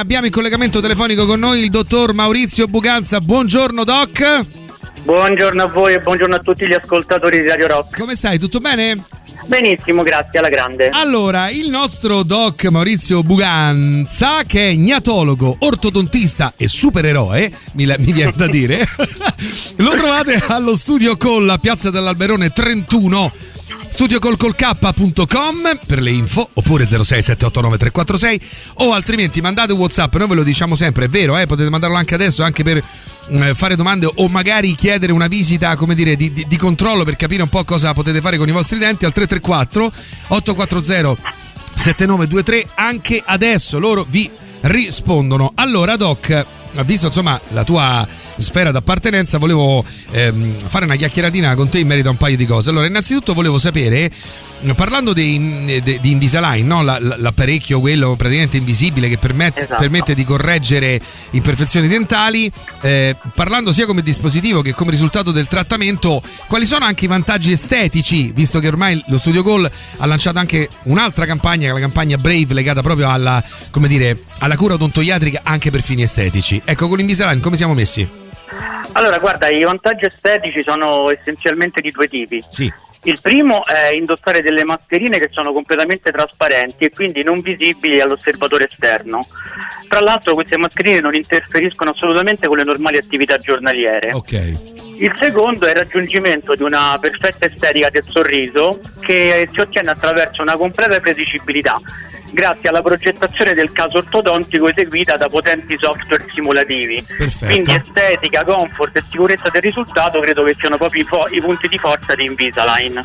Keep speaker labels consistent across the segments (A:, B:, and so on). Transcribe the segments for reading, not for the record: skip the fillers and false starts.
A: abbiamo in collegamento telefonico con noi il dottor Maurizio Buganza. Buongiorno Doc.
B: Buongiorno a voi e buongiorno a tutti gli ascoltatori di Radio Rock.
A: Come stai? Tutto bene?
B: Benissimo, grazie, alla grande.
A: Allora, il nostro doc Maurizio Buganza, che è gnatologo, ortodontista e supereroe, mi viene da dire, lo trovate allo Studio Call a Piazza dell'Alberone 31, studiocallcolk.com per le info, oppure 06789346, o altrimenti mandate un WhatsApp, noi ve lo diciamo sempre, è vero, potete mandarlo anche adesso, anche per fare domande o magari chiedere una visita, come dire, di controllo per capire un po' cosa potete fare con i vostri denti al 334 840 7923. Anche adesso loro vi rispondono. Allora Doc, visto insomma la tua sfera d'appartenenza, volevo fare una chiacchieratina con te in merito a un paio di cose. Allora, innanzitutto volevo sapere, parlando di Invisalign, no? L'apparecchio quello praticamente invisibile che permette di correggere imperfezioni dentali, parlando sia come dispositivo che come risultato del trattamento, quali sono anche i vantaggi estetici, visto che ormai lo Studio Call ha lanciato anche un'altra campagna, la campagna Brave, legata proprio alla, come dire, alla cura odontoiatrica anche per fini estetici. Ecco, con l'Invisalign come siamo messi?
B: Allora, guarda, i vantaggi estetici sono essenzialmente di due tipi.
A: Sì.
B: Il primo è indossare delle mascherine che sono completamente trasparenti e quindi non visibili all'osservatore esterno. Tra l'altro queste mascherine non interferiscono assolutamente con le normali attività giornaliere.
A: Ok.
B: Il secondo è il raggiungimento di una perfetta estetica del sorriso che si ottiene attraverso una completa predicibilità, grazie alla progettazione del caso ortodontico eseguita da potenti software simulativi.
A: Perfetto.
B: Quindi estetica, comfort e sicurezza del risultato credo che siano proprio i punti di forza di Invisalign.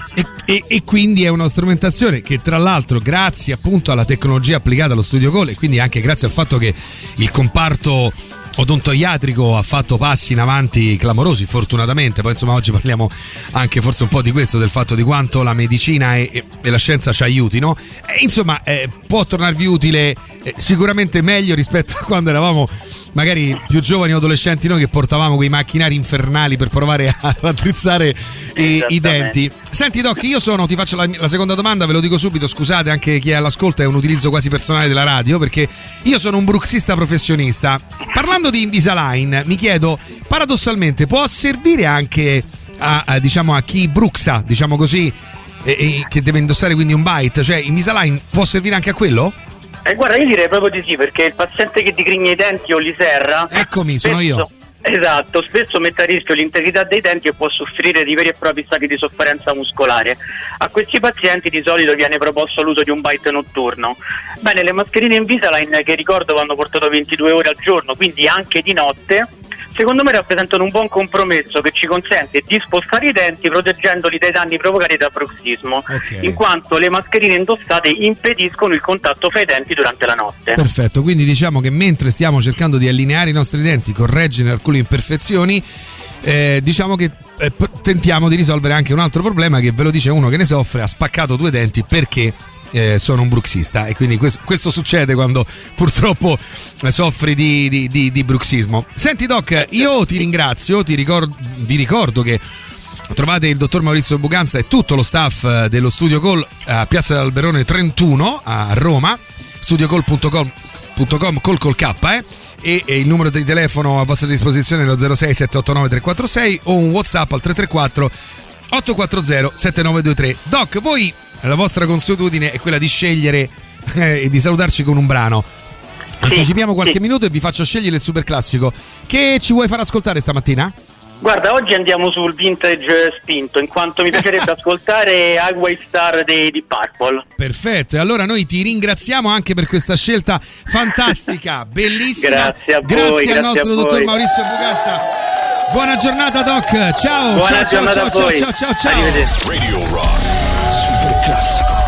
A: E quindi è una strumentazione che, tra l'altro, grazie appunto alla tecnologia applicata allo Studio Call e quindi anche grazie al fatto che il comparto odontoiatrico ha fatto passi in avanti clamorosi, fortunatamente. Poi insomma oggi parliamo anche forse un po' di questo, del fatto di quanto la medicina e la scienza ci aiutino, insomma può tornarvi utile sicuramente meglio rispetto a quando eravamo magari più giovani o adolescenti noi, che portavamo quei macchinari infernali per provare a raddrizzare i denti. Senti Doc, ti faccio la seconda domanda, ve lo dico subito, scusate anche chi è all'ascolto, è un utilizzo quasi personale della radio, perché io sono un bruxista professionista. Parlando di Invisalign, mi chiedo, paradossalmente può servire anche a chi bruxa, diciamo così, che deve indossare quindi un bite, cioè Invisalign può servire anche a quello?
B: Guarda, io direi proprio di sì, perché il paziente che digrigna i denti o li serra,
A: eccomi, sono io.
B: Esatto, spesso mette a rischio l'integrità dei denti e può soffrire di veri e propri stati di sofferenza muscolare. A questi pazienti di solito viene proposto l'uso di un bite notturno. Bene, le mascherine Invisalign, che ricordo vanno portate 22 ore al giorno, quindi anche di notte, secondo me rappresentano un buon compromesso che ci consente di spostare i denti proteggendoli dai danni provocati dal bruxismo, in quanto le mascherine indossate impediscono il contatto fra i denti durante la notte.
A: Perfetto, quindi diciamo che mentre stiamo cercando di allineare i nostri denti, correggere alcune imperfezioni, diciamo che tentiamo di risolvere anche un altro problema che ve lo dice uno che ne soffre, ha spaccato 2 denti perché sono un bruxista, e quindi questo succede quando purtroppo soffri di bruxismo. Senti Doc, io ti ringrazio, vi ricordo che trovate il dottor Maurizio Buganza e tutto lo staff dello Studio Call a Piazza dell'Alberone 31 a Roma, studiocall.com col K, e il numero di telefono a vostra disposizione è lo 06 789 346 o un WhatsApp al 334 840 7923. Doc, voi, la vostra consuetudine è quella di scegliere e di salutarci con un brano. Anticipiamo qualche minuto e vi faccio scegliere il super classico. Che ci vuoi far ascoltare stamattina?
B: Guarda, oggi andiamo sul vintage spinto, in quanto mi piacerebbe ascoltare Highway Star di Purple.
A: Perfetto, e allora noi ti ringraziamo anche per questa scelta fantastica, bellissima.
B: Grazie a voi.
A: Grazie al nostro dottor Maurizio Buganza. Buona giornata Doc, ciao.
B: Buona giornata a voi.
A: Ciao.
B: Arrivederci.
C: Radio Rock Super Classico.